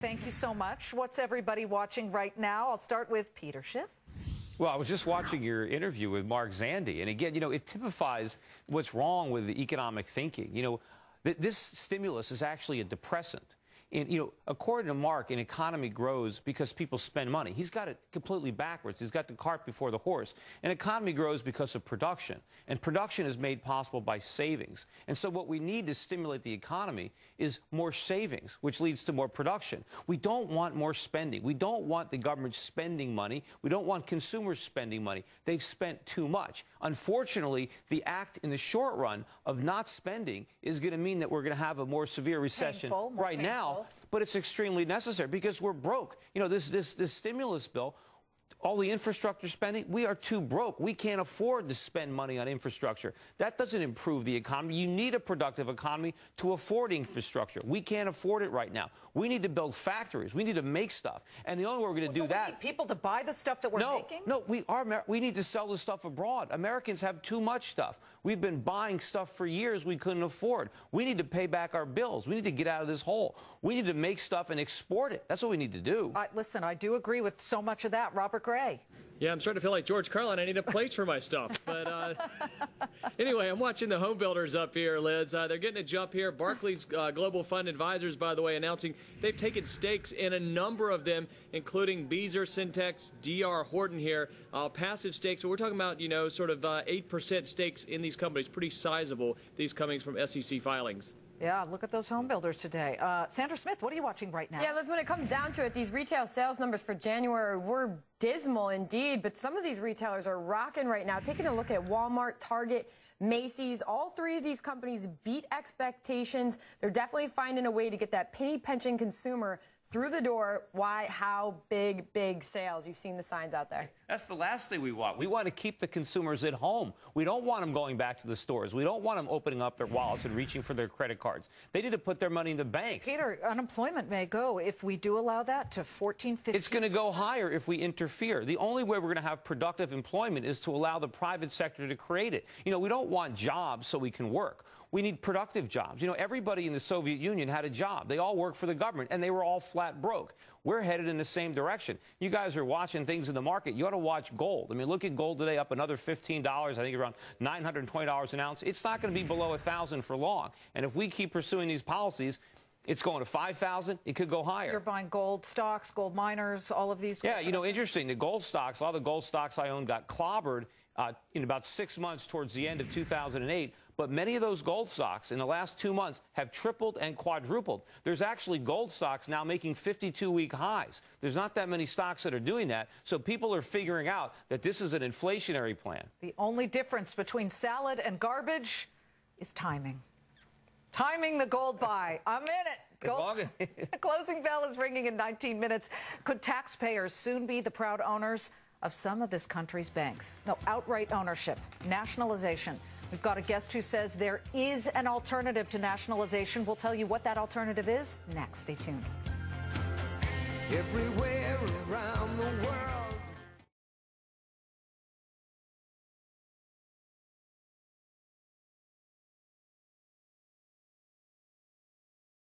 Thank you so much. What's everybody watching right now? I'll start with Peter Schiff. Well, I was just watching your interview with Mark Zandi, and again, it typifies what's wrong with the economic thinking. This stimulus is actually a depressant. And, according to Mark, an economy grows because people spend money. He's got it completely backwards. He's got the cart before the horse. An economy grows because of production, and production is made possible by savings. And so what we need to stimulate the economy is more savings, which leads to more production. We don't want more spending. We don't want the government spending money. We don't want consumers spending money. They've spent too much. Unfortunately, the act in the short run of not spending is going to mean that we're going to have a more severe recession right now. But it's extremely necessary because we're broke. This stimulus bill, all the infrastructure spending, we are too broke. We can't afford to spend money on infrastructure. That doesn't improve the economy. You need a productive economy to afford infrastructure. We can't afford it right now. We need to build factories. We need to make stuff. And the only way we're going to do that... We need people to buy the stuff that we're making? No, we need to sell the stuff abroad. Americans have too much stuff. We've been buying stuff for years we couldn't afford. We need to pay back our bills. We need to get out of this hole. We need to make stuff and export it. That's what we need to do. Listen, I do agree with so much of that. Robert Gray. Yeah, I'm starting to feel like George Carlin. I need a place for my stuff. But anyway, I'm watching the home builders up here, Liz. They're getting a jump here. Barclays Global Fund Advisors, by the way, announcing they've taken stakes in a number of them, including Beazer, Syntex, D.R. Horton here. Passive stakes. So we're talking about, sort of 8% stakes in these companies. Pretty sizable, these coming from SEC filings. Yeah, look at those home builders today. Sandra Smith, what are you watching right now? Yeah, Liz, when it comes down to it, these retail sales numbers for January were dismal indeed, but some of these retailers are rocking right now. Taking a look at Walmart, Target, Macy's, all three of these companies beat expectations. They're definitely finding a way to get that penny pinching consumer through the door. Why? How big sales? You've seen the signs out there. That's the last thing we want. We want to keep the consumers at home. We don't want them going back to the stores. We don't want them opening up their wallets and reaching for their credit cards. They need to put their money in the bank. Peter, unemployment may go, if we do allow that, to 14, 15%. It's going to go higher if we interfere. The only way we're going to have productive employment is to allow the private sector to create it. We don't want jobs so we can work. We need productive jobs. Everybody in the Soviet Union had a job. They all worked for the government, and they were all flat broke. We're headed in the same direction. You guys are watching things in the market. You ought to watch gold. Look at gold today, up another $15. I think around $920 an ounce. It's not going to be below $1,000 for long. And if we keep pursuing these policies, it's going to $5,000. It could go higher. You're buying gold stocks, gold miners, all of these. Yeah, interesting. The gold stocks, a lot of the gold stocks I own got clobbered in about 6 months towards the end of 2008. But many of those gold stocks in the last 2 months have tripled and quadrupled. There's actually gold stocks now making 52-week highs. There's not that many stocks that are doing that. So people are figuring out that this is an inflationary plan. The only difference between salad and garbage is timing. Timing the gold buy. I'm in it. The closing bell is ringing in 19 minutes. Could taxpayers soon be the proud owners of some of this country's banks? No, outright ownership, nationalization. We've got a guest who says there is an alternative to nationalization. We'll tell you what that alternative is next. Stay tuned. Everywhere around the world.